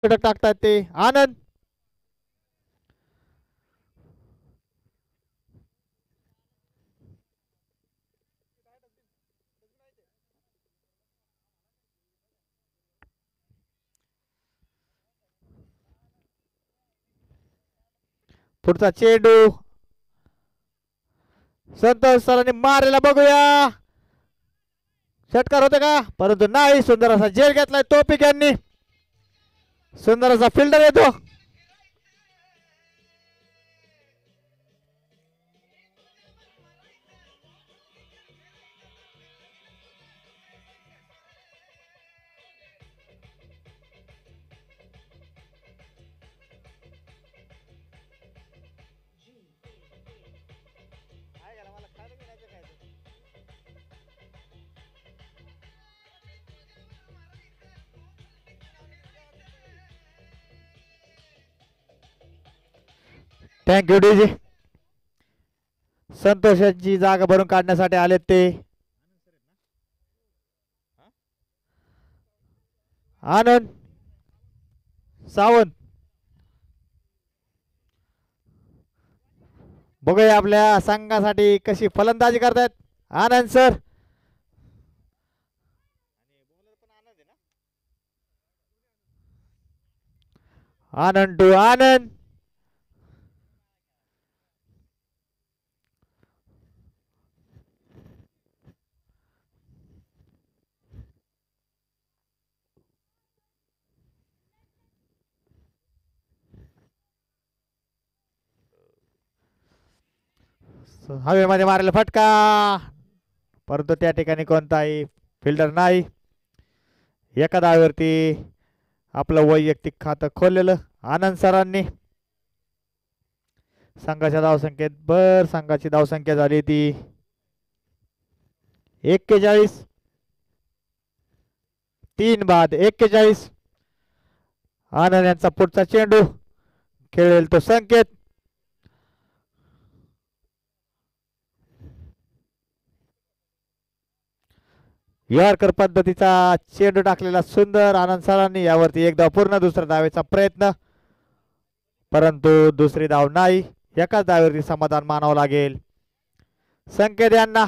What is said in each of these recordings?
षटक टाकतात ते आनंद. पुढचा चेंडू संतोष सरांनी मारलेला बघूया. षटकार होते का परंतु नाही. सुंदर असा झेल घेतलाय तोपिक यांनी. सुंदर असा फिल्डर येतो. थँक्यू डीजी. संतोषांची जागा भरून काढण्यासाठी आलेत ते आनंद सावंत. बघूया आपल्या संघासाठी कशी फलंदाजी करतायत आनंद सर. आनंद टू आनंद. हवेमध्ये मारलेला फटका परंतु त्या ठिकाणी कोणताही फिल्डर नाही. एका धावेवरती आपलं वैयक्तिक खातं खोललेलं आनंद सरांनी. संघाच्या धावसंख्येत संघाची धावसंख्या झाली ती 41. 3 बाद 41. आनंद यांचा पुढचा चेंडू खेळेल तो संकेत. यॉर्कर पद्धतीचा चेंडू टाकलेला सुंदर आनंद सरांनी. यावरती एकदा पूर्ण दुसऱ्या धावेचा प्रयत्न परंतु दुसरी धाव नाही. एकाच धावेवरती समाधान मानावं लागेल संकेत यांना.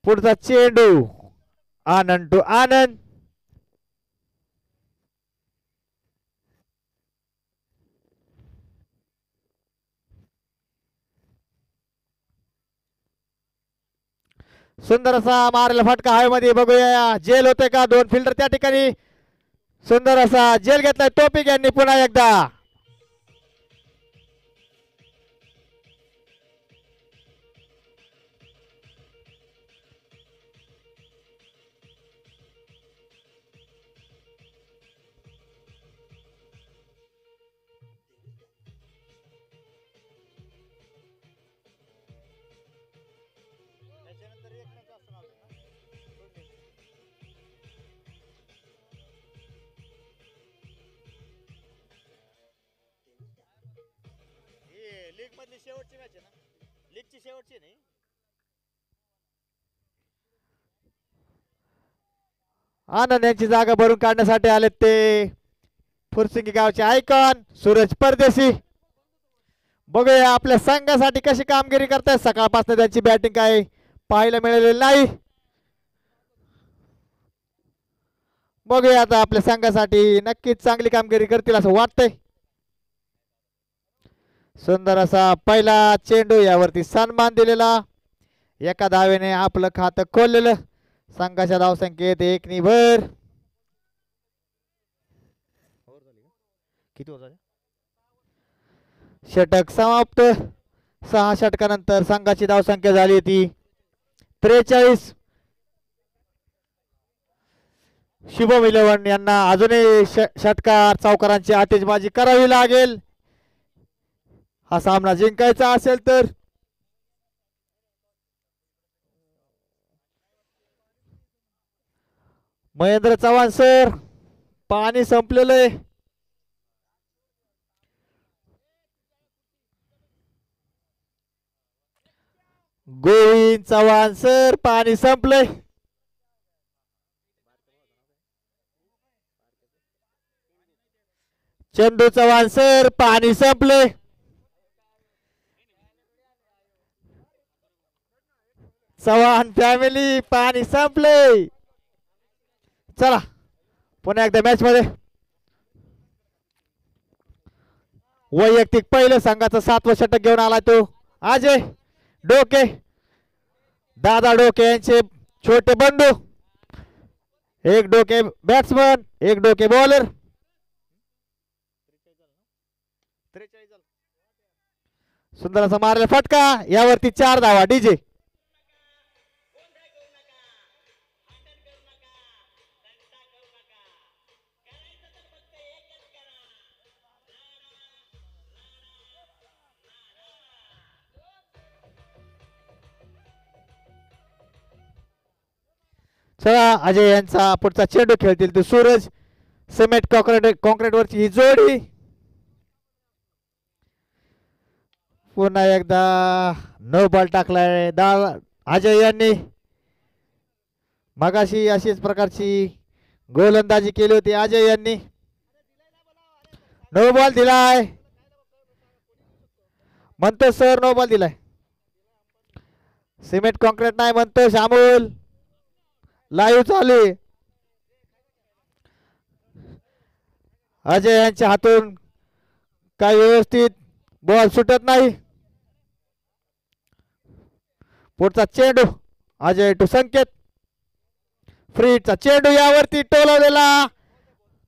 पुढचा चेंडू आनंद टू आनंद. सुंदर असा मारलेला फटका हवेमध्ये. बघूया जेल होते का. 2 फिल्डर त्या ठिकाणी. सुंदर असा जेल घेतलाय तोपिक यांनी पुन्हा एकदा. शेवटची मॅच आहे ना. लीगची शेवटची नाही. आनंद यांची जागा भरून काढण्यासाठी आलेत ते फुरसिंगी गावचे आयकॉन सूरज परदेशी. बघूया आपल्या संघासाठी कशी कामगिरी करतायत. सकाळपासून त्यांची बॅटिंग काय पाहायला मिळालेली नाही. बघूया आता आपल्या संघासाठी नक्कीच चांगली कामगिरी करतील असं वाटतंय. सुंदर असा पहिला चेंडू. यावरती सन्मान दिलेला. एका धावेने आपलं खातं खोललेलं. संघाच्या धावसंख्येत 1 नि भर. किती होता षटक समाप्त. 6 षटकानंतर संघाची धावसंख्या झाली ती 43. शुभम इलेव्हन यांना अजूनही षटकार चौकारांची आतिषबाजी करावी लागेल हा सामना जिंकायचा असेल तर. महेंद्र चव्हाण सर पाणी संपलेलं आहे. गोविंद चव्हाण सर पाणी संपलंय. चंदू चव्हाण सर पाणी संपले. चव्हाण फॅमिली पाणी संपले. चला पुन्हा एकदा मॅच मध्ये वैयक्तिक पहिलं संघाचं 7वं षटक घेऊन आला तो अजय डोके. दादा डोके यांचे छोटे बंधू. एक डोके बॅट्समन एक डोके बॉलर. सुंदर असा मारला फटका यावरती 4 धावा डीजे. चला अजय यांचा पुढचा चेंडू खेळतील तो सूरज. सिमेंट कॉन्क्रीट वरची ही जोडी. पुन्हा एकदा नो बॉल टाकलाय अजय यांनी. मगाशी अशीच प्रकारची गोलंदाजी केली होती अजय यांनी. नो बॉल दिलाय म्हणतो सर. नो बॉल दिलाय. सिमेंट कॉन्क्रीट नाही म्हणतो श्यामूल. लाईव्ह चालू आहे. अजय यांच्या हातून काही व्यवस्थित बॉल सुटत नाही. पुढचा चेंडू अजय टू संकेत. फ्रीचा चेंडू यावरती टोलवलेला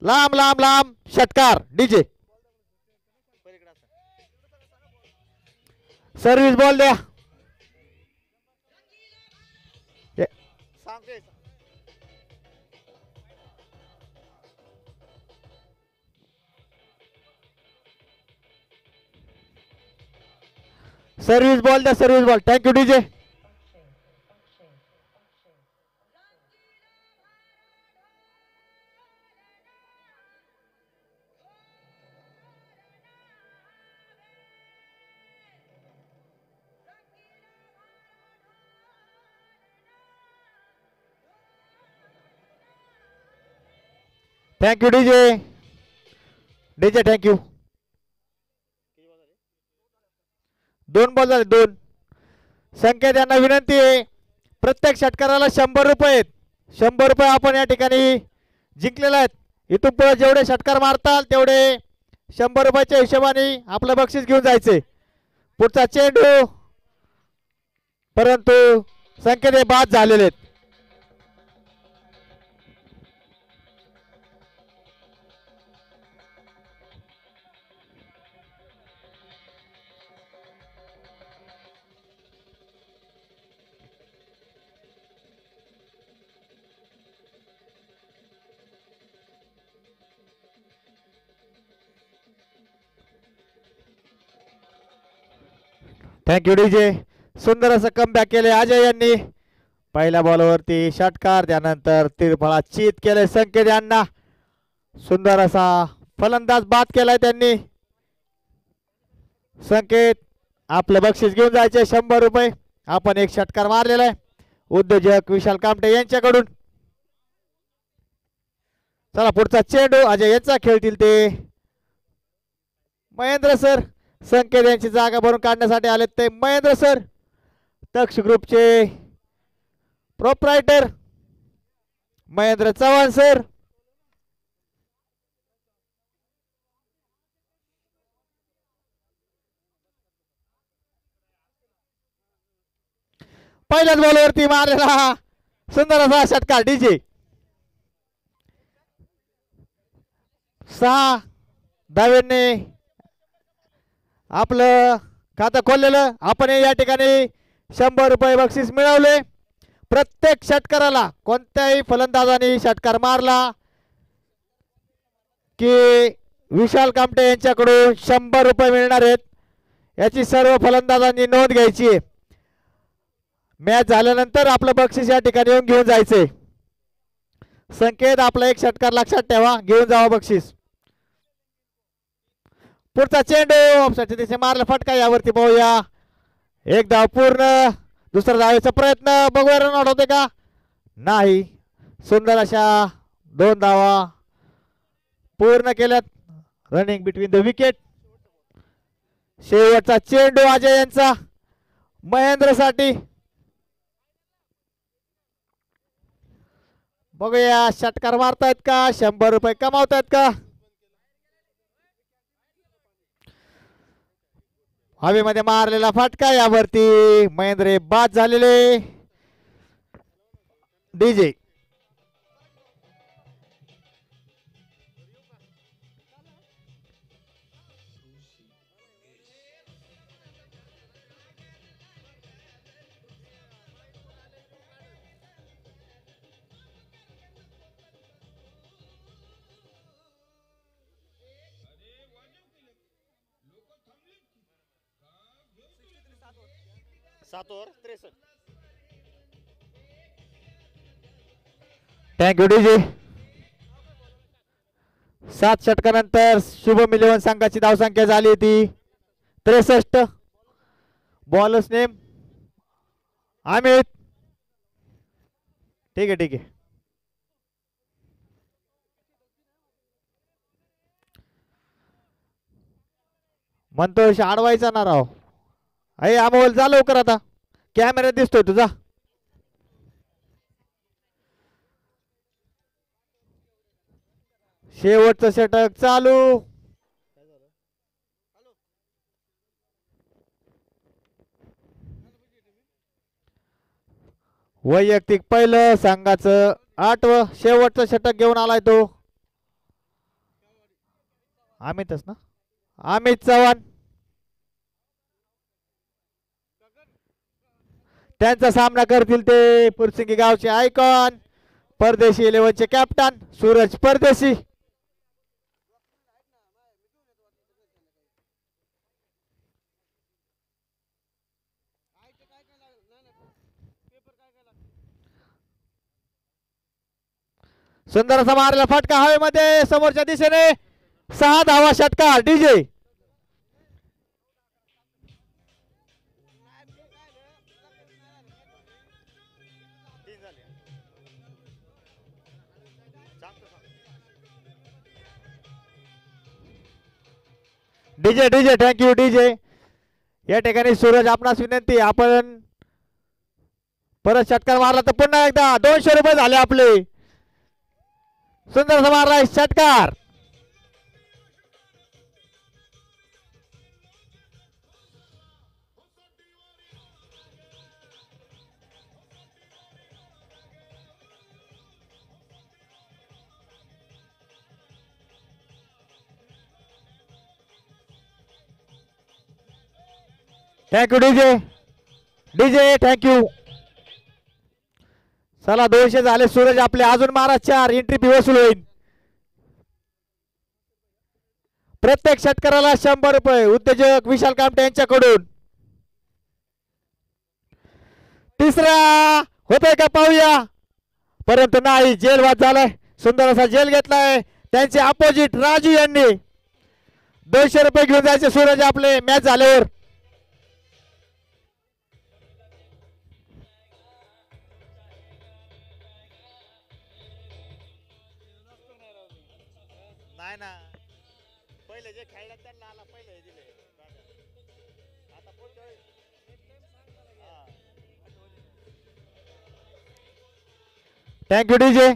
लांब लांब लांब षटकार डीजे. सर्व्हिस बॉल द्या. सर्व्हिस बॉल द्या. Service ball. Thank you DJ. Thank you DJ. DJ thank you. 2 ball झाले 2. संकेत यांना विनंती आहे प्रत्येक षटकाराला 100 रुपये. 100 रुपये आपण या ठिकाणी जिंकलेले आहेत. इथून पुढे जेवढे षटकार मारताल तेवढे 100 रुपयाच्या हिशोबाने आपलं बक्षीस घेऊन जायचे. पुढचा चेंडू परंतु संकेत हे बाद झालेले आहेत. Thank you DJ. सुंदर असं कमबॅक केले अजय यांनी. पहिल्या बॉलवरती षटकार त्यानंतर तिरफळा चित केले संकेत यांना. सुंदर असा फलंदाज बाद केलाय त्यांनी. संकेत आपलं बक्षीस घेऊन जायचे 100 रुपये. आपण एक षटकार मारलेला आहे उद्योजक विशाल कामटे यांच्याकडून. चला पुढचा चेंडू अजय यांचा खेळतील ते महेंद्र सर. संकेत यांची जागा भरून काढण्यासाठी आलेत ते महेंद्र सर. तक्ष ग्रुपचे प्रोप्रायटर महेंद्र चव्हाण सर. पहिल्याच बॉलवरती मारलेला सुंदर असा षटकार डीजे. 6 धावेने आपलं खातं खोललेलं. आपण या ठिकाणी 100 रुपये बक्षीस मिळवले. प्रत्येक षटकाराला कोणत्याही फलंदाजाने षटकार मारला की विशाल कामटे यांच्याकडून 100 रुपये मिळणार आहेत. याची सर्व फलंदाजांनी नोंद घ्यायची आहे. मॅच झाल्यानंतर आपलं बक्षीस या ठिकाणी येऊन घेऊन जायचे. संकेत आपला एक षटकार लक्षात ठेवा. घेऊन जावा बक्षीस. पुढचा चेंडू ऑफसाईडच्या दिशेने मारला फटका. यावरती पाहूया एक धाव पूर्ण. दुसरा धावेचा प्रयत्न बघूया रन आउट होते का नाही. सुंदर अशा 2 धावा पूर्ण केल्यात. Running between the wicket. शेवटचा चेंडू अजय यांचा महेंद्र साठी. बघूया षटकार मारतायत का, 100 रुपये कमावतायत का. हवेमध्ये मारलेला फटका, यावरती महेंद्र बाद झालेले. DJ thank you DJ. 7 षटकानंतर शुभम इलेव्हन संघाची धावसंख्या झाली होती 63. Bowlers name Amit. ठीक आहे ठीक आहे. म्हणतोय अडवायचा ना राव. अरे अमोल जा लवकर, आता कॅमेरा दिसतोय तुझा. शेवटचं षटक चालू. वैयक्तिक पहिलं संघाचं 8वं शेवटचं षटक घेऊन आलाय तो अमितच ना, अमित चव्हाण. त्यांचा सामना करतील ते पुरसिंगी गावचे आयकॉन परदेशी 11चे कॅप्टन सूरज परदेशी. सुंदर असा मारला फटका हवेमध्ये समोरच्या दिशेने. 6 धावा षटकार. DJ DJ DJ thank you DJ. या ठिकाणी सूरज आपणास विनंती, आपण परत षटकार मारला तर पुन्हा एकदा 200 रुपये झाले आपले. सुंदर मारलाय षटकार. Thank you DJ DJ thank you. चला 200 झाले सूरज आपले. अजून मारा 4. एंट्री फी वसूल होईल. प्रत्येक षटकाराला 100 रुपये. उद्योजक विशाल कामटे यांच्याकडून. तिसरा होतोय का पाहूया, परंतु नाही, जेल बाद झालाय. सुंदर असा जेल घेतलाय त्यांचे अपोजिट राजू यांनी. 200 रुपये घेऊन जायचे सूरज आपले मॅच झाल्यावर. नाही ना, पहिले जे खेळले त्यांना आला, पहिले दिले. आता पुढच्या वेळी थँक्यू डीजे.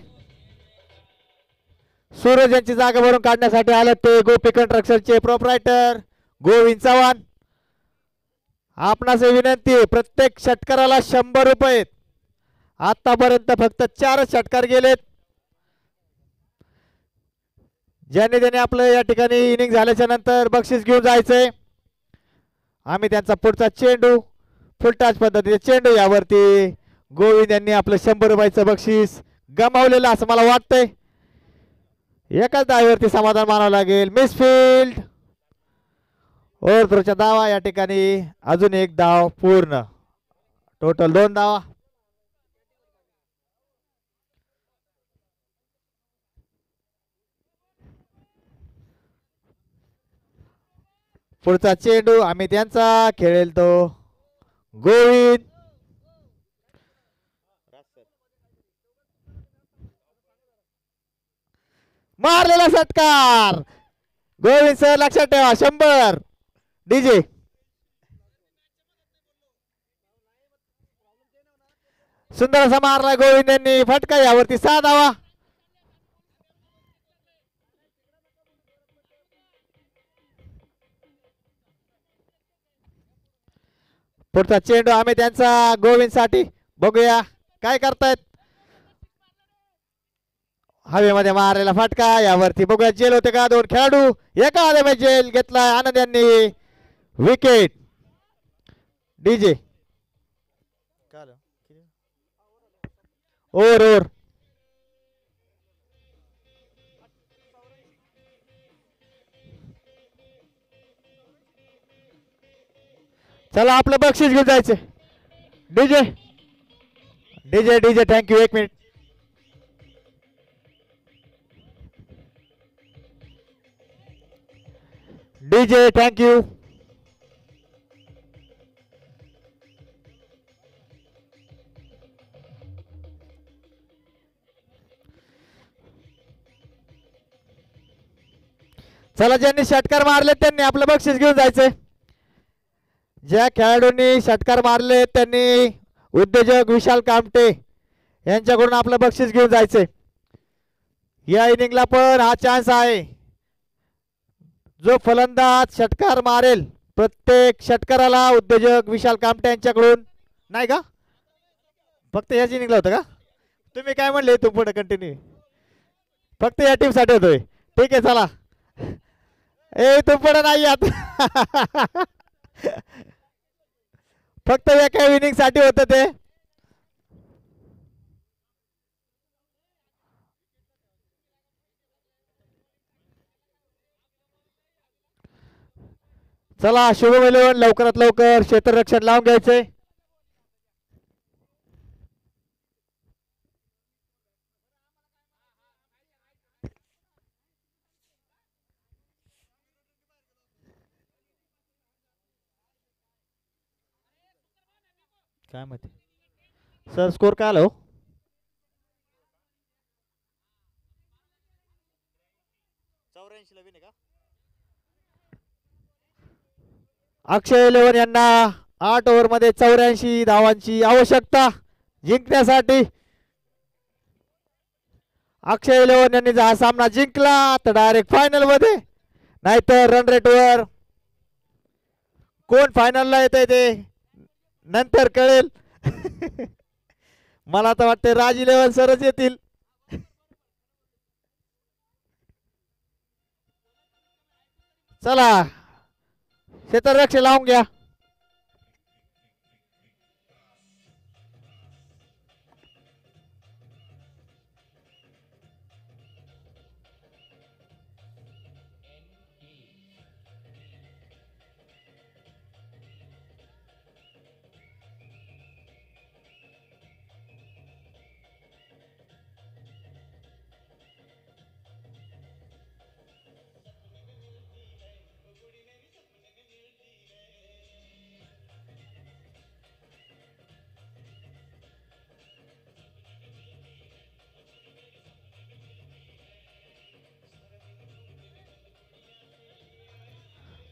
सूरज यांची जागा भरून काढण्यासाठी आले ते गोपी कंस्ट्रक्शनचे प्रोप्रायटर गोविंद चव्हाण. आपणास विनंती, प्रत्येक षटकाराला 100 रुपये. आतापर्यंत फक्त 4 षटकार गेलेत. ज्यांनी त्यांनी आपलं या ठिकाणी इनिंग झाल्याच्या नंतर बक्षीस घेऊन जायचंय. आम्ही त्यांचा पुढचा चेंडू फुलटाच पद्धतीचे चेंडू, यावरती गोविंद यांनी आपलं 100 रुपयाचं बक्षीस गमावलेलं असं मला वाटतंय. एकाच धावेवरती समाधान मानावं लागेल. मिसफिल्ड ओव्हरथ्रोचा धावा. या ठिकाणी अजून एक धाव पूर्ण. टोटल 2 धावा. पुढचा चेंडू आम्ही त्यांचा खेळेल तो गोविंद. मारलेला षटकार. गोविंद सर लक्षात ठेवा 100 डीजे. सुंदर असा मारला गोविंद यांनी फटका यावरती 6 धावा. पुढचा चेंडू आम्ही त्यांचा गोविंद साठी बघूया काय करतायत. हवेमध्ये मारलेला फटका यावरती बघूया जेल होते का. 2 खेळाडू एका आले जेल घेतला आनंद यांनी. Wicket DJ. ओर ओर चला आपलं बक्षीस घेऊन जायचं. DJ DJ DJ thank you. 1 minute. DJ thank you. चला ज्यांनी षटकार मारले त्यांनी आपलं बक्षीस घेऊन जायचंय. ज्या खेळाडूंनी षटकार मारले त्यांनी उद्योजक विशाल कामटे यांच्याकडून आपलं बक्षीस घेऊन जायचंय. या इनिंगला पण हा चान्स आहे. जो फलंदाज षटकार मारेल प्रत्येक षटकाराला उद्योजक विशाल कामटे यांच्याकडून. नाही का फक्त याच इनिंगला होतं का. तुम्ही काय म्हणले तू पुढे कंटिन्यू. फक्त या टीम साठी होतोय. ठीक आहे चला. ए तू पुढे नाही आता. फक्त एका इनिंग साठी होतं ते. चला शुभम 11 लवकरात लवकर क्षेत्ररक्षण लावून घ्यायचंय. काय माहिती सर स्कोर काय आला हो. अक्षय 11 यांना 8 ओव्हर मध्ये 84 धावांची आवश्यकता जिंकण्यासाठी. अक्षय 11 यांनी जर हा सामना जिंकला तर डायरेक्ट फायनल मध्ये. नाहीतर रन रेट वर कोण फायनलला येते ते नंतर कळेल. मला तर वाटते राज 11 सरच येतील. चला क्षेत्ररक्षण लावून घ्या.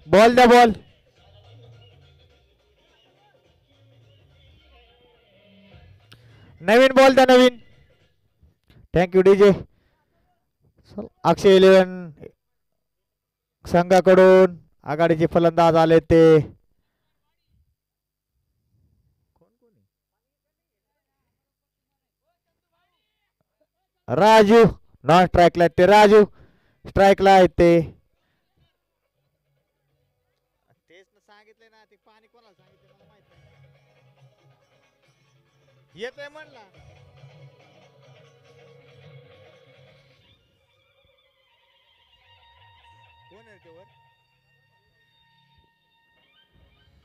बॉल द्या बॉल. नवीन बॉल द्या नवीन. Thank you DJ. अक्षय 11 संघाकडून आघाडीचे फलंदाज आले ते राजू. नॉन स्ट्राईकला ते राजू. स्ट्राईकला आहेत ते. सांगितले ना ते पाणी कोणाला सांगितलं मला माहित नाही. येतोय म्हणला. कोण आहे तेवर.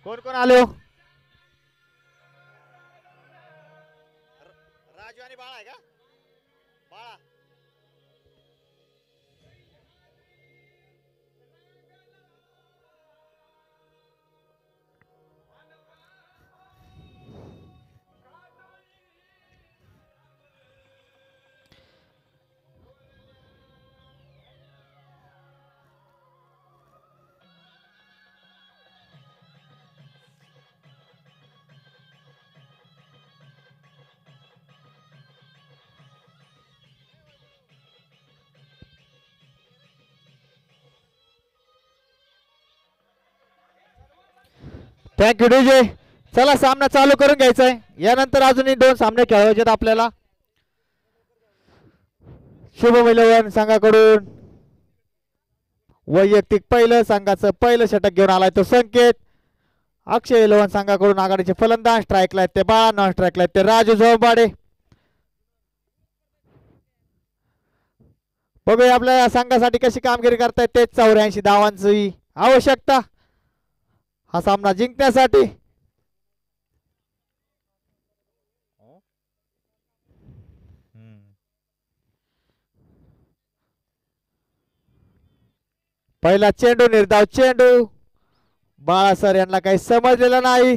कोण कोण आलो. राजू आणि बाळा आहे का. बाळा थँक्यू डीजे. चला सामना चालू करून घ्यायचा आहे. यानंतर अजूनही 2 सामने खेळायचे आहेत आपल्याला. शुभम 11 संघाकडून वैयक्तिक पहिलं संघाचं पहिलं षटक घेऊन आलाय तो संकेत. अक्षय 11 संघाकडून आघाडीचे फलंदाज. स्ट्राईकला आहेत ते बाळा, नॉन स्ट्राईकला आहेत ते राजू झोंबाडे. बघूया आपल्या संघासाठी कशी कामगिरी करतायत ते. 84 धावांची आवश्यकता हा सामना जिंकण्यासाठी. पहिला चेंडू निर्धाव चेंडू. बाळा सर यांना काही समजलेलं नाही.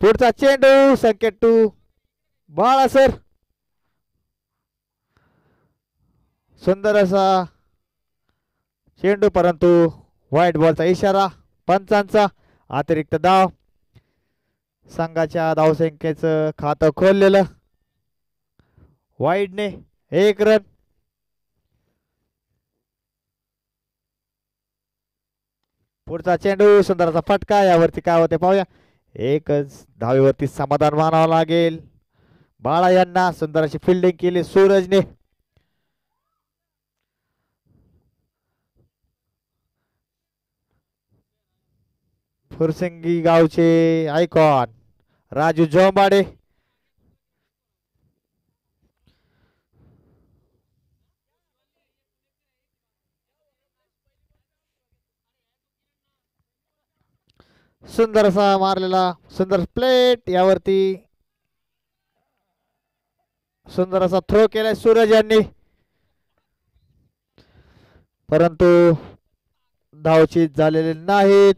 पुढचा चेंडू संकेत टू बाळा सर. सुंदर असा चेंडू परंतु व्हाईट बॉलचा इशारा पंचांचा. अतिरिक्त धाव. संघाच्या धावसंख्येचं खातं खोललेलं वाईडने. 1 रन. पुढचा चेंडू सुंदर असा फटका. यावरती काय होते पाहूया. एकच धावेवरती समाधान मानावं लागेल बाळा यांना. सुंदर अशी फिल्डिंग केली सूरजने. फुरसिंगी गावचे आयकॉन राजू झोंबाडे. सुंदर असा मारलेला सुंदर प्लेट. यावरती सुंदर असा थ्रो केलाय सूरज यांनी परंतु धावचीत झालेले नाहीत.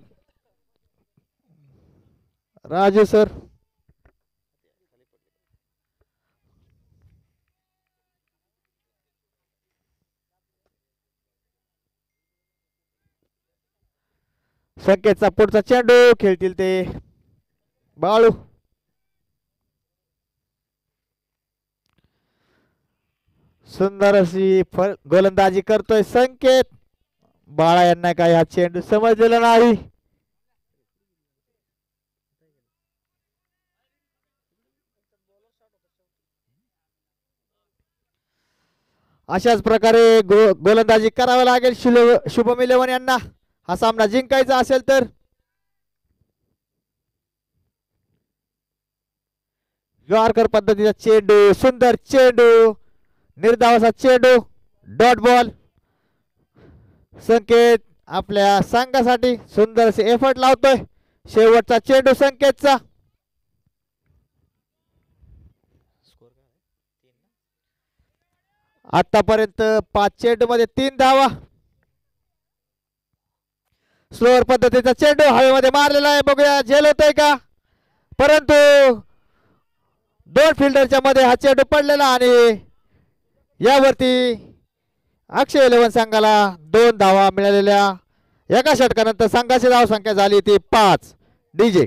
राजू सर संकेतचा पुढचा चेंडू खेळतील ते बाळू. सुंदर अशी गोलंदाजी करतोय संकेत. बाळा यांना काही हा चेंडू समजलेला नाही. अशाच प्रकारे गोलंदाजी करावी लागेल शुभम 11 यांना हा सामना जिंकायचा असेल तर. यॉर्कर पद्धतीचा चेंडू. सुंदर चेंडू. निर्धावाचा चेंडू. Dot ball. संकेत आपल्या संघासाठी सुंदर असे एफर्ट लावतोय. शेवटचा चेंडू संकेतचा. आतापर्यंत 5 चेंडू मध्ये 3 धावा. स्लोअर पद्धतीचा चेंडू हवेमध्ये मारलेला आहे. बघूया झेल होतोय का. परंतु 2 फिल्डरच्या मध्ये हा चेंडू पडलेला आणि यावरती अक्षय 11 संघाला 2 धावा मिळालेल्या. एका षटकानंतर संघाची धाव संख्या झाली ती 5. DJ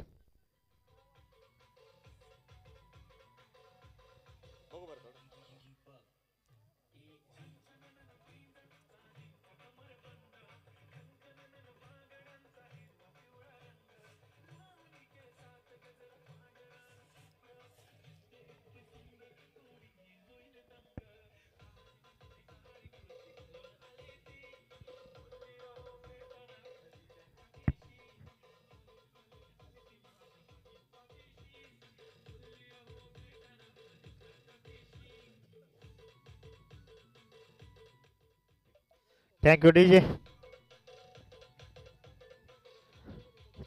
thank you DJ.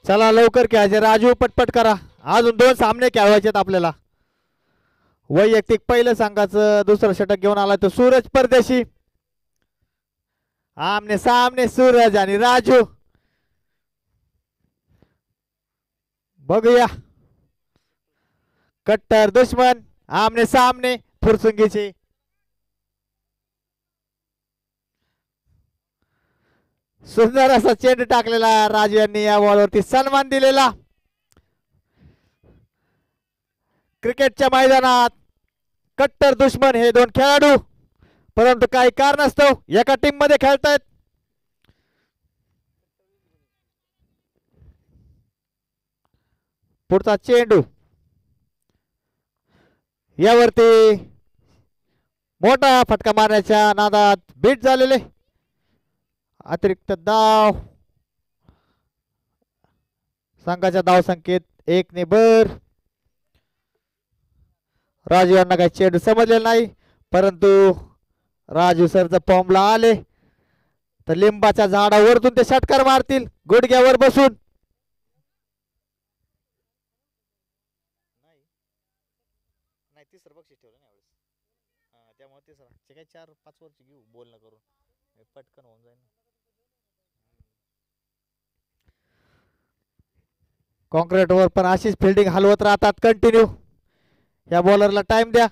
चला लवकर खेळायचे राजू. पटपट करा. अजून 2 सामने खेळवायचे आहेत आपल्याला. वैयक्तिक पहिलं संघाचं दुसरं षटक घेऊन आला तो सूरज परदेशी. आमने सामने सूरज आणि राजू. बघूया कट्टर दुश्मन आमने सामने फुरसुंगीचे. सुंदर असा चेंडू टाकलेला. राजू यांनी या बॉलवरती सन्मान दिलेला. क्रिकेटच्या मैदानात कट्टर दुश्मन हे दोन खेळाडू, परंतु काही कारणास्तव एका टीम मध्ये खेळतायत. पुढचा चेंडू यावरती मोठा फटका मारण्याच्या नादात बीट झालेले. अतिरिक्त धाव. संघाच्या धाव संख्येत 1 ने भर. राजू यांना काही चेंडू समजलेला नाही, परंतु राजू सरचं फॉर्मला आले तर लिंबाच्या झाडावरतून ते षटकार मारतील गुडघ्यावर बसून. तिसरं बक्षीस ठेवलं ना यावेळेस, त्यामुळे तिसरा जे काही 4-5 वर्ष घेऊ बोलणं करून पटकन होऊन जाईल. कॉन्क्रीट वर पण अशीच फिल्डिंग हलवत राहतात कंटिन्यू. या बॉलरला टाइम द्या.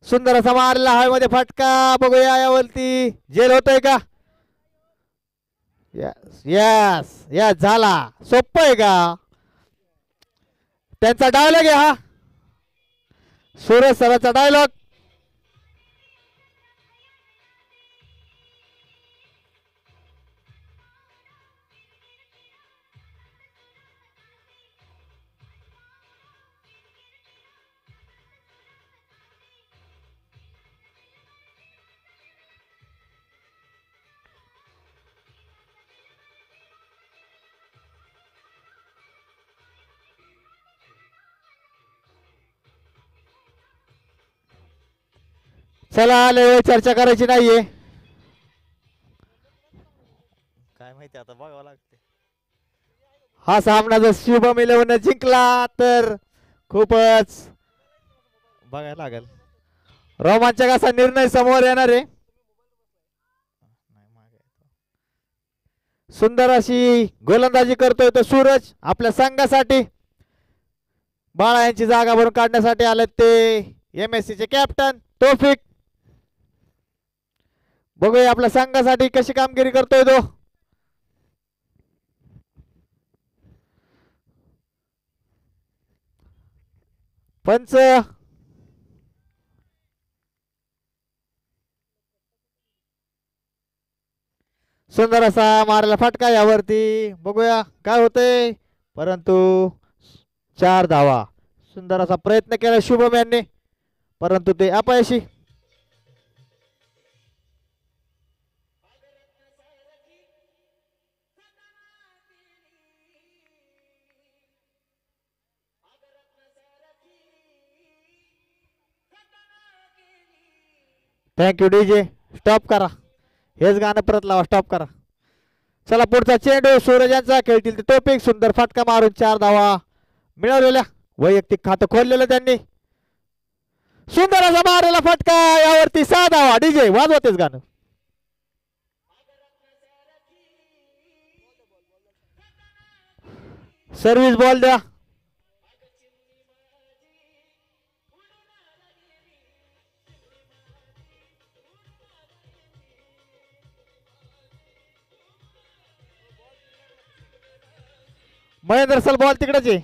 सुंदर असा मारला हवेमध्ये फटका. बघूया यावरती जेल होतोय का. यस यस यस झाला. सोपं आहे का त्यांचा डायलॉग आहे हा, सूरज सरांचा डायलॉग. चला लय चर्चा करायची नाहीये. काय माहिती आता बघावं लागते. हा सामना जर शुभम 11 जिंकला तर खूपच बघायला लागेल. रोमांचक असा निर्णय समोर येणार आहे. सुंदर अशी गोलंदाजी करतोय तो सूरज आपल्या संघासाठी. बाळा यांची जागा भरून काढण्यासाठी आले ते MSC चे कॅप्टन तौफिक. बघूया आपल्या संघासाठी कशी कामगिरी करतोय तो. पंच सुंदर असा मारायला फटका यावरती. बघूया काय होतंय, परंतु 4 धावा. सुंदर असा प्रयत्न केला शुभम यांनी, परंतु ते अपयशी. Thank you DJ. स्टॉप करा, हेच गाणं परत लावा. स्टॉप करा. चला पुढचा चेंडू सूरज यांचा. खेळतील ते टोपिक. सुंदर फटका मारून 4 धावा मिळवलेल्या. वैयक्तिक खातं खोललेलं त्यांनी. सुंदर असा मारलेला फटका यावरती 6 धावा. डीजे वाजवतेच गाणं. सर्व्हिस बॉल द्या. महेंद्र सल बॉल तिकडेच आहे.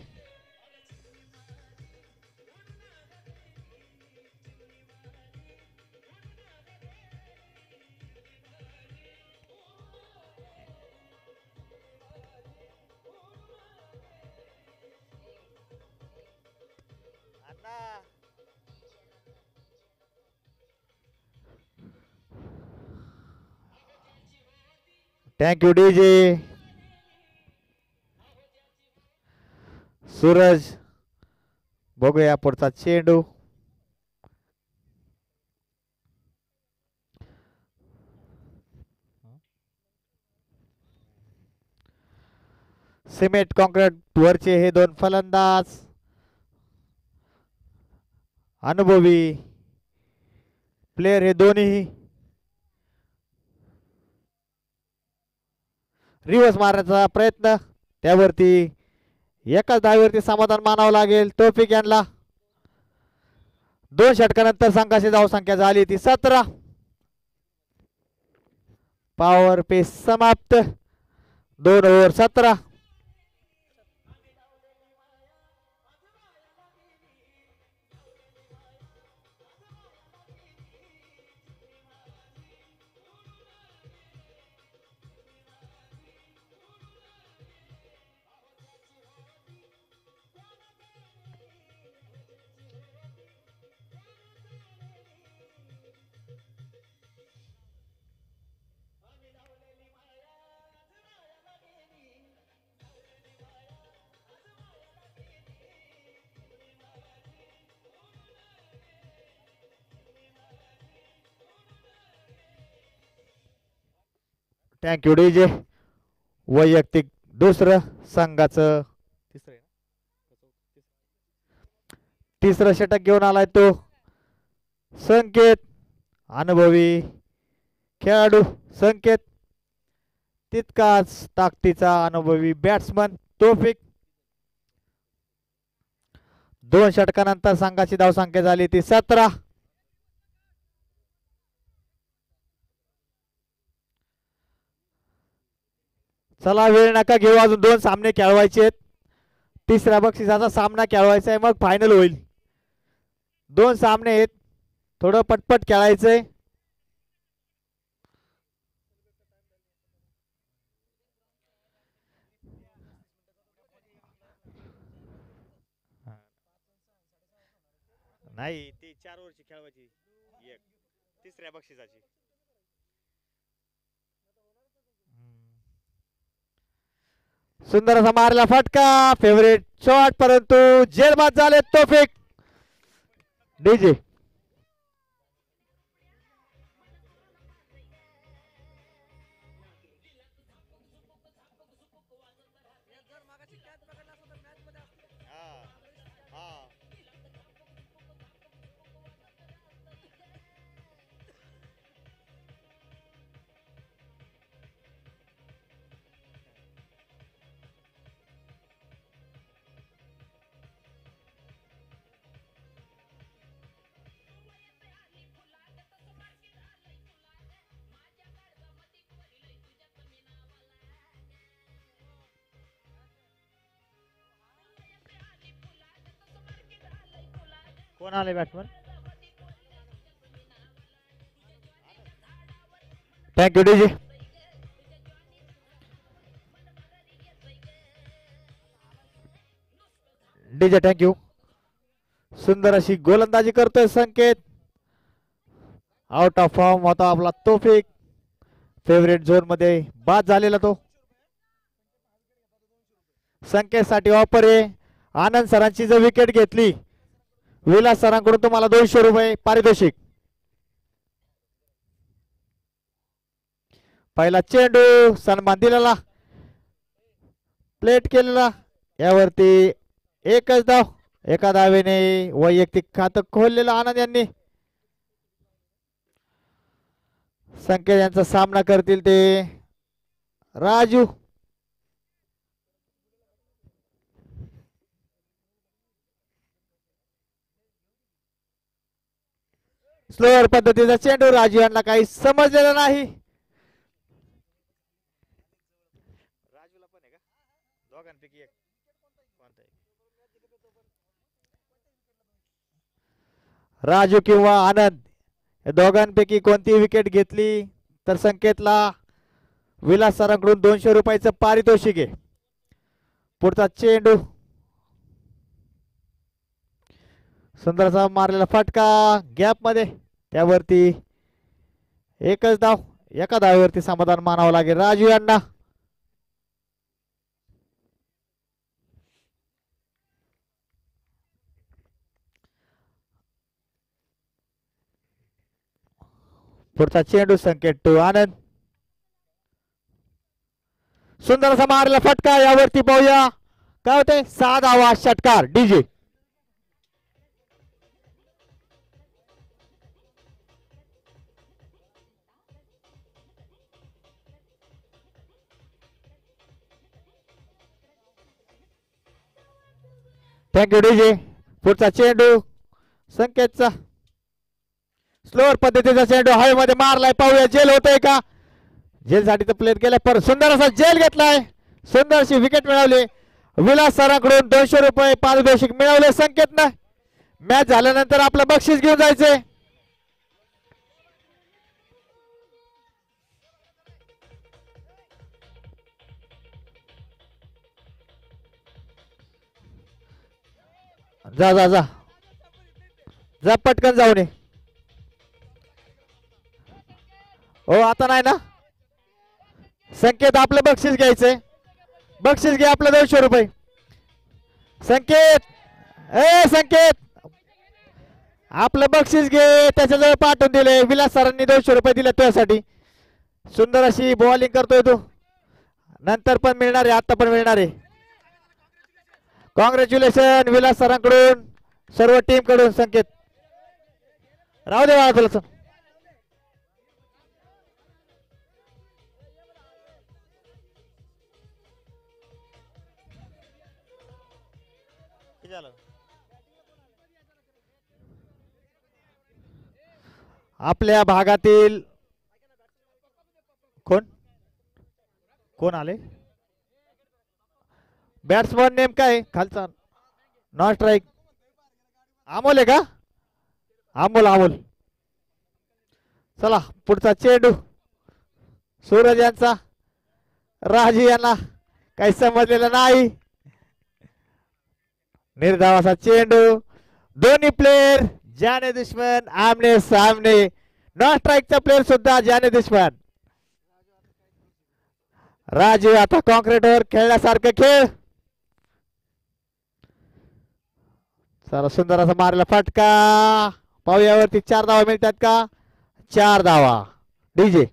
Thank you DJ. सूरज. बघूया पुढचा चेंडू. सिमेंट कॉन्क्रीट वरचे हे दोन फलंदाज अनुभवी प्लेयर हे दोन्ही. रिव्हर्स मारण्याचा प्रयत्न, त्यावरती एकाच धावेवरती समाधान मानावं लागेल तौफिक यांना. 2 षटकानंतर संघाची धावसंख्या झाली ती 17. पॉवर पेस समाप्त. 2 ओव्हर 17. Thank you DJ. वैयक्तिक दुसरं संघाचं तिसरं षटक घेऊन आलाय तो संकेत. अनुभवी खेळाडू संकेत, तितकाच ताकदीचा अनुभवी बॅट्समन तौफिक. 2 षटकानंतर संघाची धावसंख्या झाली ती 17. चला वेळ नका घेऊ, अजून 2 सामने खेळवायचे आहेत. तिसऱ्या बक्षिसाचा सामना खेळवायचा आहे, मग फायनल होईल. 2 सामने आहेत, थोडं पटपट खेळायचंय. नाही ती 4 ओव्हरची खेळवायची, एक तिसऱ्या बक्षिसाची. सुंदर असा मारला फटका, फेवरेट शॉट, परंतु जेलबाद झाले तौफिक. डीजे कोण आले batsman? Thank you DJ. DJ thank you. सुंदर अशी गोलंदाजी करतोय संकेत. आउट ऑफ फॉर्म होता आपला तौफिक. फेवरेट झोन मध्ये बाद झालेला तो. संकेत साठी ऑफर आहे. आनंद सरांची जर विकेट घेतली, विलास सरांकडून तुम्हाला 200 रुपये पारितोषिक. पहिला चेंडू सन्मान दिलेला, प्लेट केलेला, यावरती एकच धाव. एका धावेने वैयक्तिक खातं खोललेलं आनंद यांनी. संकेत यांचा सामना करतील ते राजू. स्लोअर पद्धतीचा चेंडू, राजू यांना काही समजलेलं नाही. राजूला पण आहे का? दोघांपैकी एक राजू किंवा आनंद या दोघांपैकी कोणती विकेट घेतली तर संकेतला विलास सरांकडून 200 रुपयाचं पारितोषिक आहे. पुढचा चेंडू, सुंदरसा मारलेला फटका गॅप मध्ये, त्यावरती एकच धाव. एका धावेवरती समाधान मानावं लागेल राजू यांना. पुढचा चेंडू संकेत टू आनंद. सुंदर असा मारलेला फटका, यावरती पाहूया काय होते. 6 धावा, षटकार डीजे. Thank you DJ. पुढचा चेंडू संकेतचा, स्लोअर पद्धतीचा चेंडू हवेमध्ये मारलाय, पाहूया जेल होतंय का. जेल साठी तर प्लेट केलाय, पर सुंदर असा जेल घेतलाय. सुंदर अशी विकेट मिळवली. विलास सरांकडून 200 रुपये पारितोषिक मिळवले संकेतनं. मॅच झाल्यानंतर आपलं बक्षीस घेऊन जायचंय. जा जा जा जा पटकन जाऊन ये. हो आता नाही ना. संकेत आपलं बक्षीस घ्यायचंय. बक्षीस घे आपलं 200 रुपये. संकेत, ए संकेत, आपलं बक्षीस घे. त्याच्याजवळ पाठवून दिले विलास सरांनी 200 रुपये दिले तुझ्यासाठी. सुंदर अशी बॉलिंग करतोय तो, नंतर पण मिळणार आहे, आता पण मिळणार आहे. कॉंग्रॅच्युलेशन विलास सरांकडून, सर्व टीम कडून. संकेत राहू दे बाळा तुला. आपल्या भागातील कोण कोण आले बॅट्समन नेमका आहे खालचा, नॉन स्ट्राईक. अमोल आहे का? अमोल अमोल. चला पुढचा चेंडू सूरज यांचा, राजी यांना काही समजलेलं नाही. निर्धावाचा चेंडू, दोन्ही प्लेयर जाने दुश्मन आमने सामने. नॉन स्ट्राईकचा प्लेयर सुद्धा जाने दुश्मन. राजू आता कॉन्क्रीटवर खेळण्यासारखं खेळ. चला सुंदर असा मारला फटका. पाहुयावरती 4 धावा मिळतात का? 4 धावा. डीजे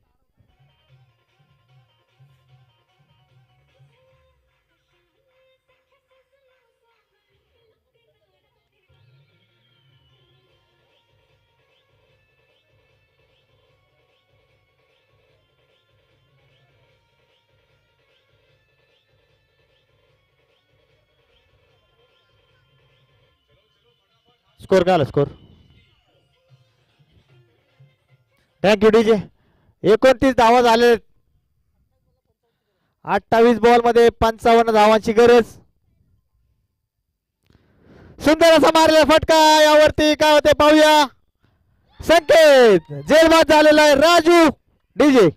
स्कोर काय आला? Score thank you DJ. 29 धावा झाले. 28 बॉल मध्ये 55 धावांची गरज. सुंदर असा मारलेला फटका. यावरती काय होते पाहूया. संकेत जेलबाद झालेला आहे. Raju DJ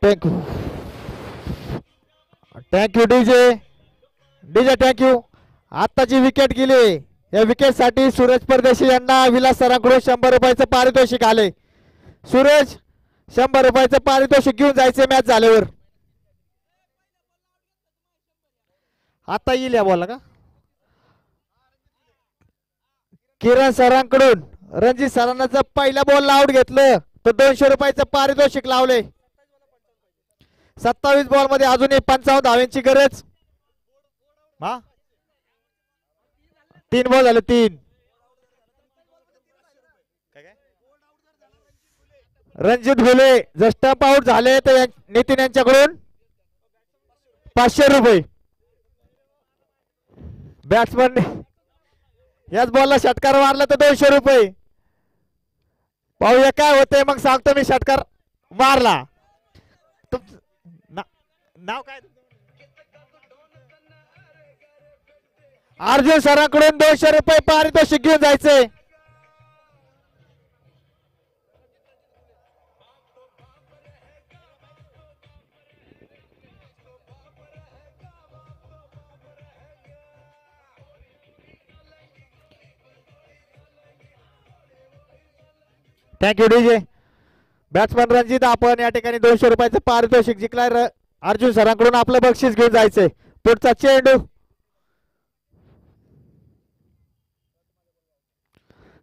thank you thank you DJ DJ thank you. आत्ताची विकेट गेली. या विकेट साठी सूरज परदेशी यांना विलास सरांकडून 100 रुपयाचं पारितोषिक आले. सूरज 100 रुपयाचं पारितोषिक घेऊन जायचे मॅच झाल्यावर. आता येईल या बॉलला का? किरण सरांकडून रणजित सरांना जर पहिल्या बॉलला आउट घेतलं तर 200 रुपयाचं पारितोषिक लावले. 27 बॉल मध्ये अजूनही 55 धावांची गरज. हा 3 बॉल झाले. 3 रणजित भोले जर स्टंप आउट झाले तर नितीन यांच्याकडून 500 रुपये. बॅट्समन याच बॉलला षटकार मारला तर 200 रुपये. पाहूया काय होते मग सांगतो मी. षटकार मारला. नाव काय? अर्जुन सरांकडून 200 रुपये पारितोषिक घेऊन जायचे. Thank you DJ. बॅट्समन रणजित आपण या ठिकाणी 200 रुपयाचं पारितोषिक जिंकलाय. अर्जुन सरांकडून आपलं बक्षीस घेऊन जायचंय. पुढचा चेंडू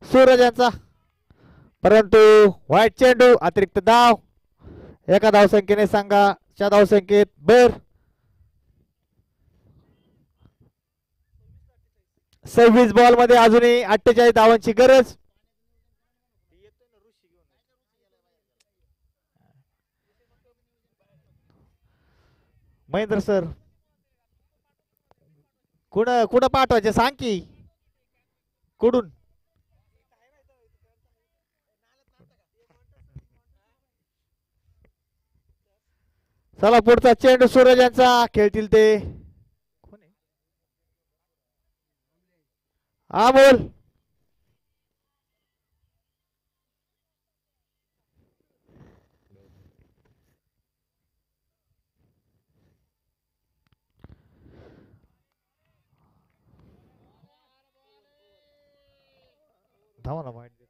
सूरज यांचा, परंतु व्हाईट चेंडू. अतिरिक्त धाव. एका धावसंख्येने संघाच्या धावसंख्येत भर. 26 बॉल मध्ये अजूनही 48 धावांची गरज. महेंद्र सर कुठं पाठवायचे सांग की. कुठून? चला पुढचा चेंडू सूरज यांचा. खेळतील ते अमोल. थांबा ना माहिती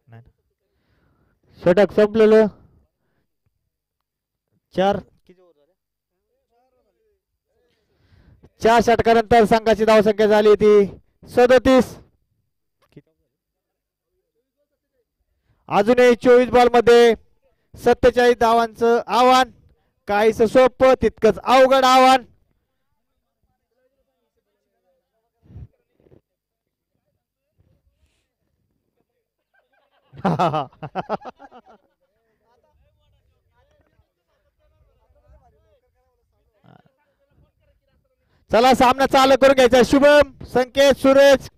नाही षटक संपलेलं 4 षटकानंतर संघाची धावसंख्या झाली ती 37. अजूनही 24 बॉल मध्ये 47 धावांचं आव्हान. काहीच सोपं तितकंच अवघड आव्हान. चला सामना चालू करून घ्यायचा. शुभम, संकेत, सुरेश.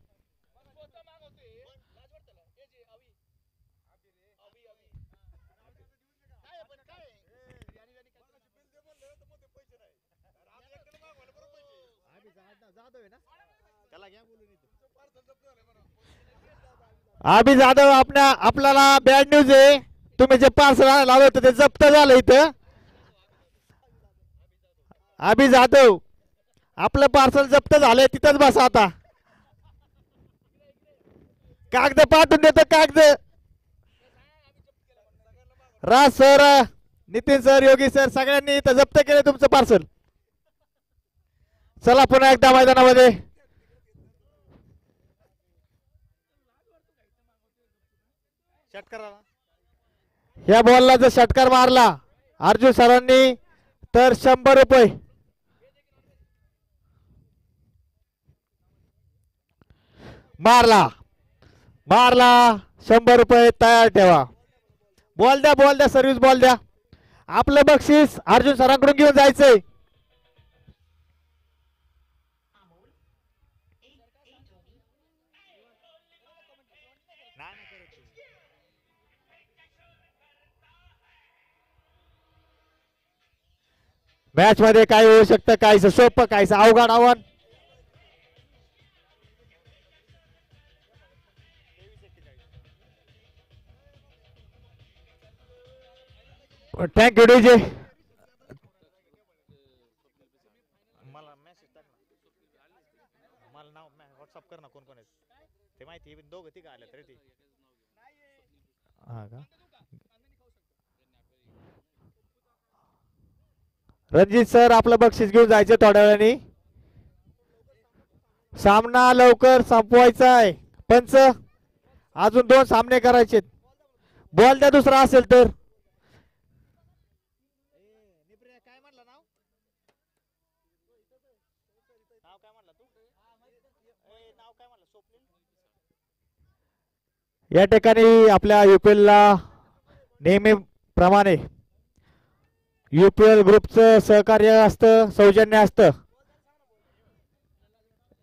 अभि जाधव आपल्याला बॅड न्यूज आहे. तुम्ही जे पार्सल लावलं होतं ते जप्त झालं इथं. अभि जाधव आपलं पार्सल जप्त झालंय. तिथंच बसा आता. कागद पाठवून देतो कागद. राज सर, नितीन सर, योगी सर सगळ्यांनी इथं जप्त केले तुमचं पार्सल. चला पुन्हा एकदा मैदानामध्ये. या बॉलला जर षटकार मारला अर्जुन सरांनी तर 100 रुपये. मारला 100 रुपये तयार ठेवा. बॉल द्या सर्व्हिस बॉल द्या. आपलं बक्षीस अर्जुन सरांकडून घेऊन जायचंय. मॅच मध्ये काय होऊ शकतं, काहीच सोपं काहीच अवघड आव्हान. Thank you DJ. मला मेसेज टाक ना. मला नाव व्हॉट्सअप कर ना कोण कोण आहेत ते माहिती. दोघं तिघ आले तरी ते. हा का. रणजित सर आपलं बक्षीस घेऊन जायचं थोड्या वेळाने. सामना लवकर संपवायचा आहे. पंच अजून 2 सामने करायचे. बॉल द्या दुसरा असेल तर. काय म्हणलं नाव काय म्हणलं तू. नाव काय म्हणलं. स्वप्नील. या ठिकाणी आपल्या UPL ला नेहमीप्रमाणे UPL ग्रुपचं सहकार्य असतं, सौजन्य असतं.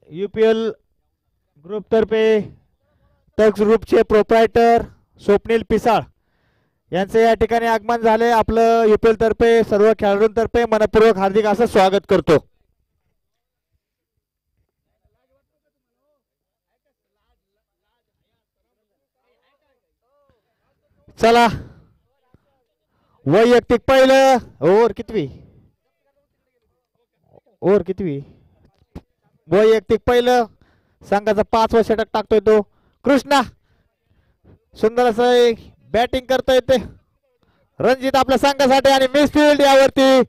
UPL ग्रुप तर्फे तक्स ग्रुपचे प्रोप्रायटर स्वप्नील पिसाळ यांचे या ठिकाणी आगमन झाले. आपलं UPL तर्फे सर्व खेळाडूंतर्फे मनपूर्वक हार्दिक असं स्वागत करतो. चला वैयक्तिक पहिलं. ओव्हर कितवी वैयक्तिक पहिलं. संघाचा 5वा षटक टाकतोय तो कृष्णा. सुंदर असं बॅटिंग करतोय ते रणजित आपल्या संघासाठी. आणि मिडफील्ड यावरती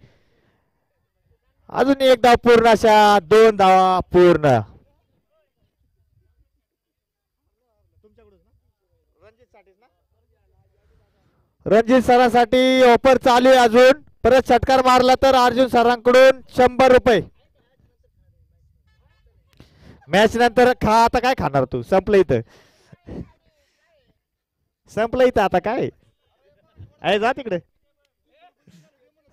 अजून एक धाव पूर्ण. अशा 2 धावा पूर्ण. रणजित सरांसाठी ऑफर चालू आहे. अजून परत षटकार मारला तर अर्जुन सरांकडून 100 रुपये. मॅच नंतर खा. आता काय खाणार तू. संपलं इथं आता काय आहे. जा तिकडे.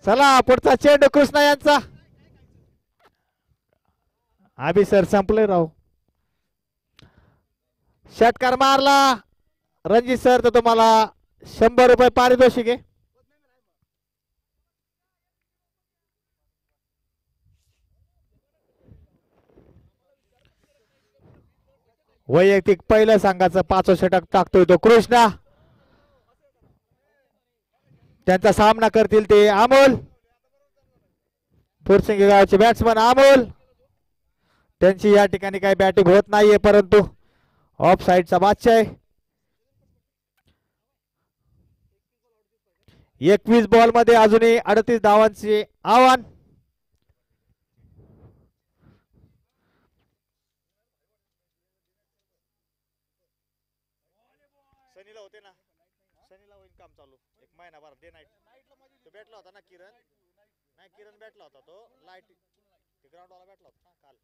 चला पुढचा चेंडू कृष्णा यांचा. अभि सर संपले राव. षटकार मारला रणजित सर तर तुम्हाला 100 रुपये पारितोषिक आहे. वैयक्तिक पहिलं संघाचं 5वं षटक टाकतोय तो कृष्णा. त्यांचा सामना करतील ते अमोल. फुरसिंगी गावचे बॅट्समन अमोल. त्यांची या ठिकाणी काही बॅटिंग होत नाहीये परंतु ऑफ साइडचा बादशाह आहे. 21 बॉल मध्ये अजूनही 38 धावांचे आव्हान. सनीला होते ना, सनीला होईल काम चालू एक महिनाभर डे नाईट. तो भेटला होता ना किरण, नाही किरण भेटला होता तो लाईट ग्राउंड वाला भेटला होता ना काल.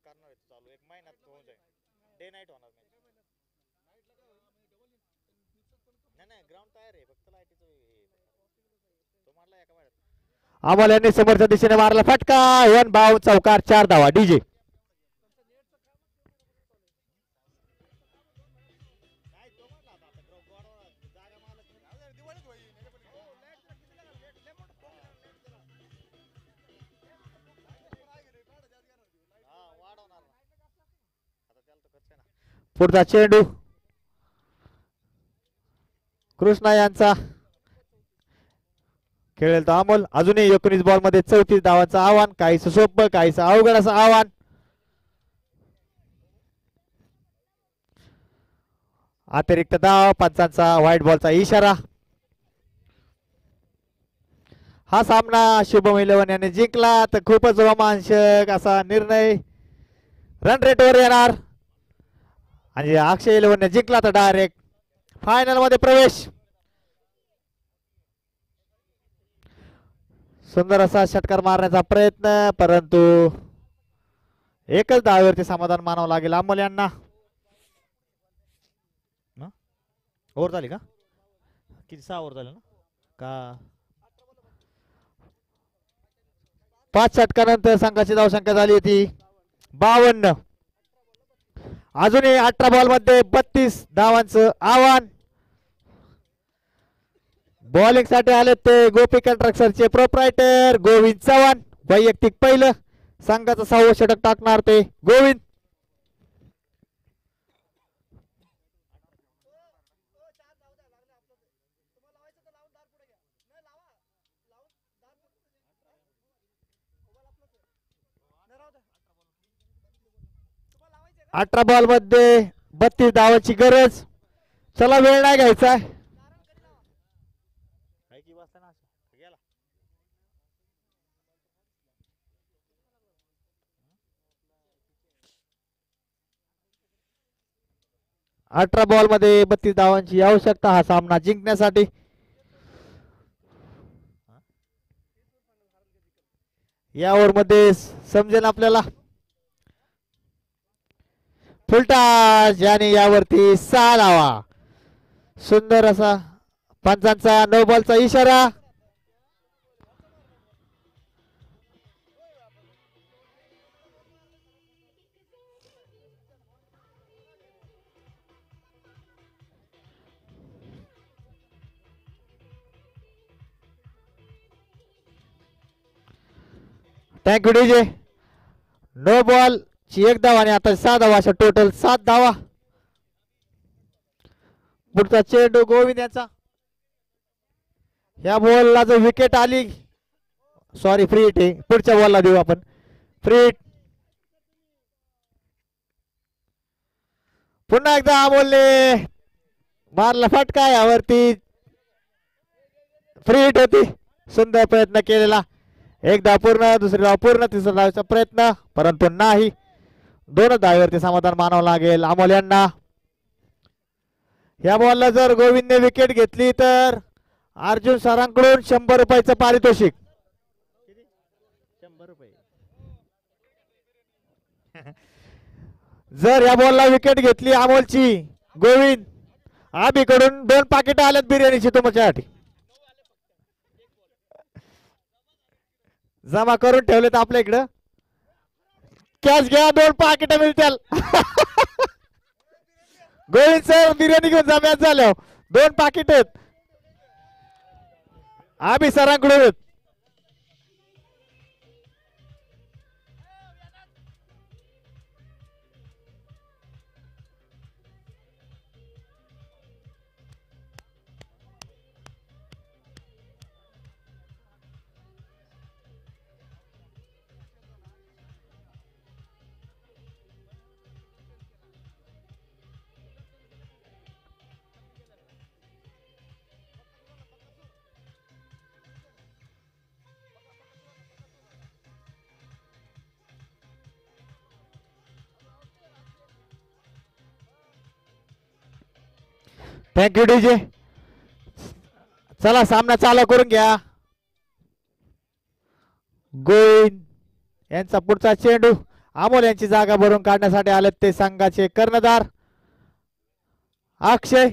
करणार आहे चालू एक महिन्यात होऊन जाईल. डे नाईट होणार नाही. नाही ग्राउंड तयार आहे फक्त लाईटीचं तो मारला एका महिन्यात. अमोल यांनी समोरच्या दिशेने मारला फटका. 1 बाव चौकार 4 धावा. डीजे पुढचा चेंडू कृष्णा यांचा खेळेल तो अमोल. अजूनही 19 बॉल मध्ये 34 धावांचं आव्हान. काहीच सोपं काहीच अवघड असं आव्हान. अतिरिक्त धाव, पंचांचा व्हाईट बॉलचा इशारा. हा सामना शुभम इलेव्हन याने जिंकला तर खूपच रोमांचक असा निर्णय रन रेटवर येणार. आणि अक्षय इलेव्हनने जिंकला तर डायरेक्ट फायनल मध्ये प्रवेश. सुंदर असा षटकार मारण्याचा प्रयत्न, परंतु एकच धावेवरती समाधान मानावं लागेल अमोल यांना. ओव्हर झाली का? किती 6 ओव्हर झाले ना का? 5 षटकानंतर संघाची धावसंख्या झाली होती 52. अजूनही 18 बॉल मध्ये 32 धावांचं आव्हान. बॉलिंग साठी आले ते गोपी कंट्रक्शनचे प्रोप्रायटर गोविंद चव्हाण. वैयक्तिक पहिलं संघाचं 6वं षटक टाकणार ते गोविंद. अठरा बॉल मध्ये 32 धावांची गरज. चला वेळ नाही घ्यायचा. 18 बॉल मध्ये 32 धावांची आवश्यकता हा सामना जिंकण्यासाठी. या ओव्हर मध्ये समजेल आपल्याला. फुलटाच याने यावरती 6 धावा. सुंदर असा पंचांचा नो बॉलचा इशारा. Thank you DJ. नो बॉल ची 1 धावा आणि आता 6 धावा, अशा टोटल 7 धावा. पुढचा चेंडू गोविंद यांचा. या बॉलला जर विकेट आली, सॉरी फ्री हिट आहे, पुढच्या बॉलला देऊ आपण फ्री हिट. पुन्हा एकदा अमोलने मारला फटका. यावरती फ्री हिट होती. सुंदर प्रयत्न केलेला. एक धाव पूर्ण, दुसरी धाव पूर्ण, तिसरा धावेचा प्रयत्न, परंतु नाही. 2 धावेवरती समाधान मानावं लागेल अमोल यांना. या बॉलला जर गोविंदने विकेट घेतली तर अर्जुन सरांकडून 100 रुपयाचं पारितोषिक. 100 रुपये. जर या बॉलला विकेट घेतली अमोलची गोविंद, आबीकडून 2 पाकिट आल्यात बिर्याणीची तुमच्यासाठी. जमा करून ठेवलेत आपल्या इकडं. कॅश घ्या, 2 पाकिट मिळतील. गोविंद सर बिर्याणी घेऊन जा. मॅच झाल्यावर 2 पाकिट आहेत आम्ही सरांकडून. Thank you DJ. चला सामना चालू करून घ्या. गोविंद यांचा पुढचा चेंडू अमोल यांची जागा भरून काढण्यासाठी आले ते संघाचे कर्णधार अक्षय.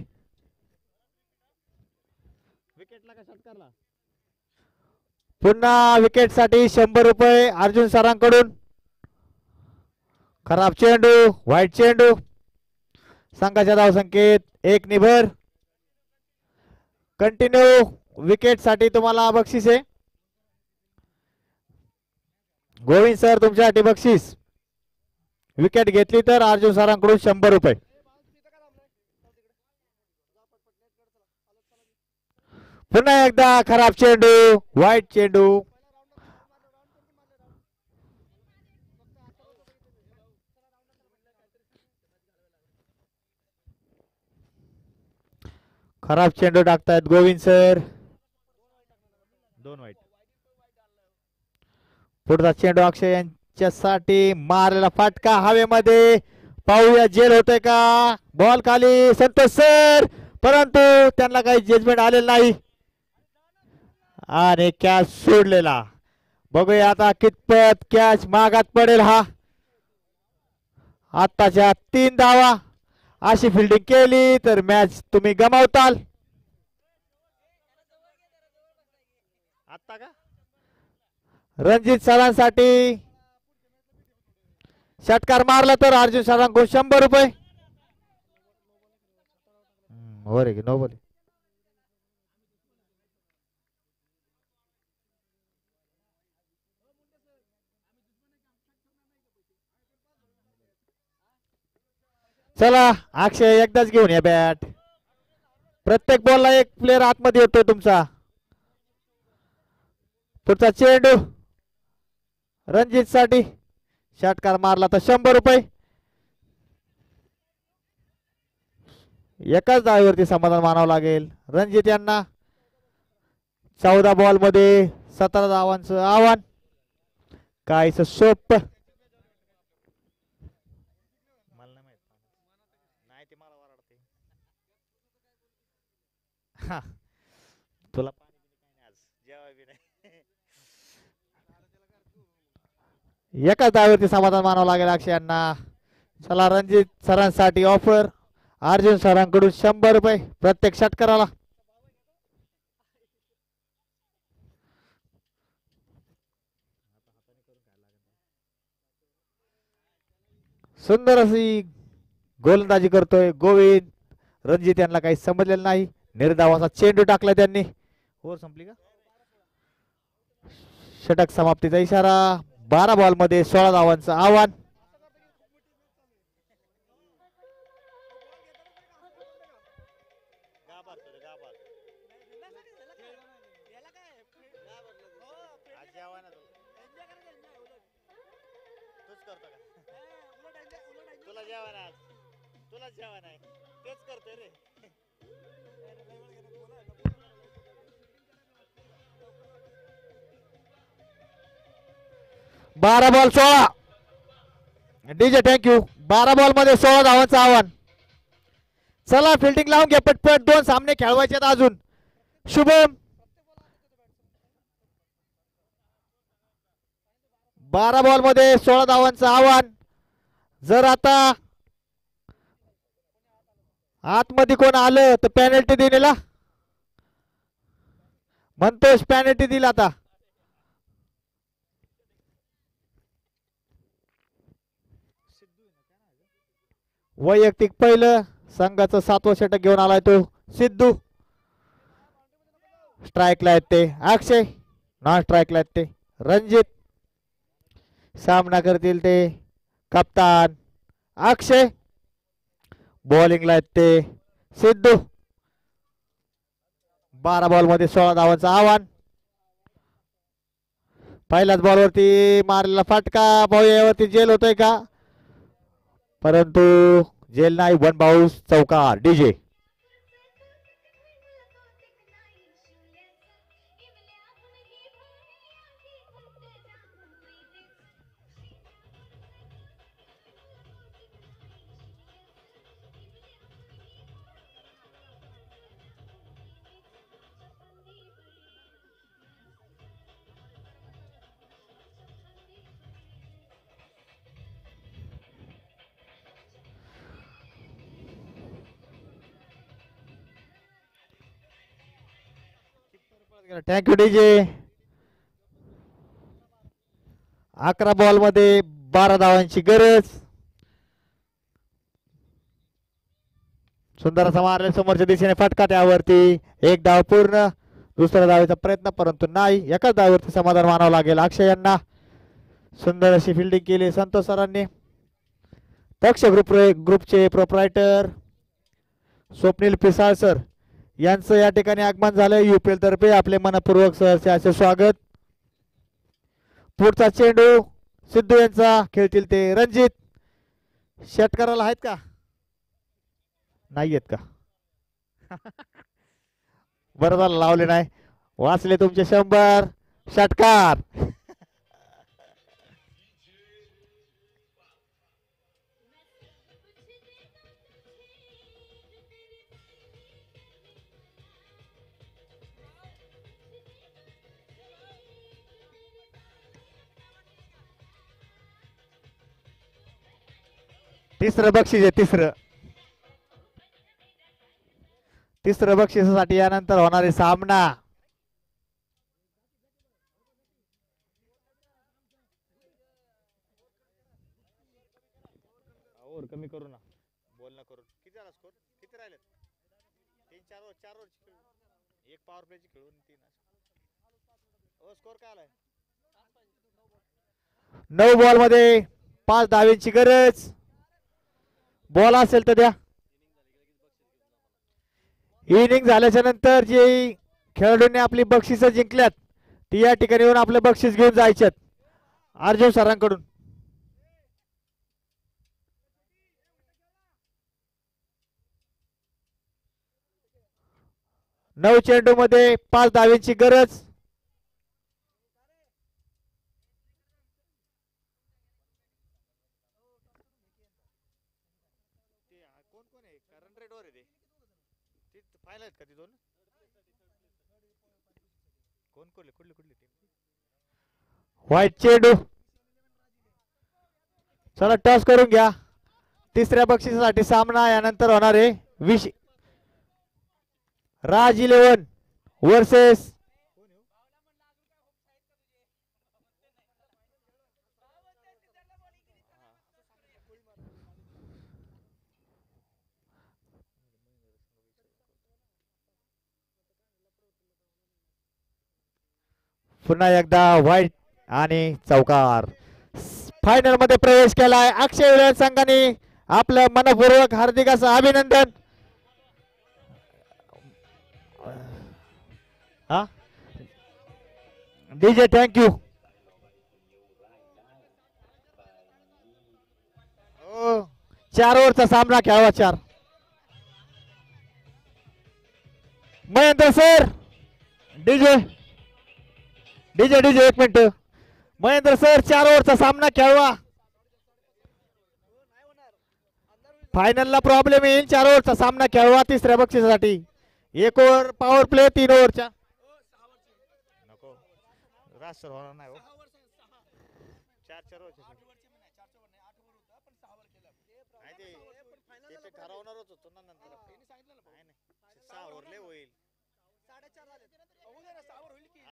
पुन्हा विकेट साठी 100 रुपये अर्जुन सरांकडून. खराब चेंडू वाईट चेंडू. संघाच्या धावसंख्येत 1 निभर. कंटिन्यू विकेट साठी तुम्हाला बक्षीस आहे. गोविंद सर तुमच्यासाठी बक्षीस. विकेट घेतली तर अर्जुन सरांकडून 100 रुपये. पुन्हा एकदा खराब चेंडू वाईट चेंडू. खराब चेंडू टाकतायत गोविंद सर. 2 वाईट. पुढचा चेंडू अक्षय यांच्यासाठी मारलेला फटका हवेमध्ये. पाहूया जेल होते का. बॉल खाली संतोष सर परंतु त्यांना काही जजमेंट आलेलं नाही आणि कॅच सोडलेला. बघूया आता कितपत कॅच मागात पडेल. हा आताच्या 3 धावा. अशी फिल्डिंग केली तर मॅच तुम्ही गमावताल. आता का रणजित सरांसाठी षटकार मारला तर अर्जुन सरांकडून 100 रुपये. हो रे नो बोले. चला अक्षय एकदाच घेऊन या बॅट. प्रत्येक बॉलला एक प्लेअर आतमध्ये येतोय तुमचा. पुढचा चेंडू रणजित साठी षटकार मारला तर 100 रुपये. एकाच धावेवरती समाधान मानावं लागेल रणजित यांना. 14 बॉल मध्ये 17 धावांचं आव्हान. काहीच सोप. तुला एकाच धावेवरती समाधान मानावं लागेल अक्षय यांना. चला रणजित सरांसाठी ऑफर. अर्जुन सरांकडून 100 रुपये प्रत्येक षटकाराला. सुंदर अशी गोलंदाजी करतोय गोविंद. रणजित यांना काही समजलेलं नाही. निर्धावाचा चेंडू टाकला त्यांनी. ओव्हर संपली का. षटक समाप्तीचा इशारा. 12 बॉल मध्ये 16 धावांचं आव्हान. तुला जेवण आहे तेच करतोय रे. 12 बॉल 16. DJ thank you. 12 बॉल मध्ये 16 धावांचं आव्हान. चला फिल्डिंग लावून घ्या पटपट. 2 सामने खेळवायचे अजून. शुभम 12 बॉल मध्ये 16 धावांचं आव्हान. जर आता आतमध्ये कोण आलं तर पेनल्टी दिलेला म्हणतोस. पेनल्टी दिला आता. वैयक्तिक पहिलं संघाचं 7वं षटक घेऊन आलाय तो सिद्धू. स्ट्राईकला आहेत ते अक्षय. नॉन स्ट्राईकला आहेत ते रणजित. सामना करतील ते कप्तान अक्षय. बॉलिंगला आहेत ते सिद्धू. 12 बॉल मध्ये 16 धावांचं आव्हान. पहिल्याच बॉलवरती मारलेला फटका. यावरती जेल होतोय का. परंतु जेल नाही. 1 बाउन्स चौकार. DJ thank you DJ. 11 बॉल मध्ये 12 धावांची गरज. सुंदर असा मारले समोरच्या दिशेने फटका, त्यावरती एक धाव पूर्ण. दुसऱ्या धावेचा प्रयत्न परंतु नाही. एकाच धावेवरती समाधान मानावं लागेल अक्षय यांना. सुंदर अशी फिल्डिंग केली संतोष सरांनी. दक्ष ग्रुपचे प्रोप्रायटर स्वप्नील पिसाळ सर यांचं या ठिकाणी आगमन झालं. युपीएल तर्फे आपले मनपूर्वक सहर्ष असे स्वागत. पुढचा चेंडू सिद्धू यांचा, खेळतील ते रणजित. षटकाराला आहेत का? नाही आहेत का? बरं झालं लावले नाही. वाचले तुमचे 100 षटकार. तिसरं बक्षीस आहे. तिसरं बक्षिसासाठी यानंतर होणारे सामना. और कमी करू ना, बोलणं करून. किती झाला स्कोर? किती राहिले? 3-4 ओव्हर, 4 ओव्हर, एक पॉवर प्लेची खेळून 3. ओ स्कोर काय आलाय? 9 बॉल मध्ये 5 धावांची गरज. बॉल असेल तर द्या. इनिंग झाल्याच्या नंतर जे खेळाडूंनी आपली बक्षीस जिंकल्यात ती या ठिकाणी येऊन आपले बक्षीस घेऊन जायच्यात अर्जुन सरांकडून. 9 चेंडू मध्ये 5 धावांची गरज. व्हाईट चेंडू. चला टॉस करून घ्या. तिसऱ्या बक्षिसासाठी सामना यानंतर होणार आहे. राज 11 वर्सेस पुन्हा एकदा व्हाईट आणि चौकार. फायनल मध्ये प्रवेश केलाय अक्षय विलन संघाने. आपलं मनपूर्वक हार्दिक असं अभिनंदन. हा डीजे थँक्यू. 4 ओव्हरचा सामना खेळावा. 4 Mahendra sir. DJ DJ DJ 1 minute. Mahendra sir 4 ओव्हरचा सामना खेळवा. फायनलला प्रॉब्लेम येईल. 4 ओव्हरचा सामना खेळवा तिसऱ्या बक्षिसासाठी. 1 ओव्हर पॉवर प्ले 3 ओव्हरच्या. नको रास सर होणार नाही. 4 ओव्हरच्या ठरवणारच होतो ना नंतर. 6 ओव्हर लय होईल. 4.5 झाले.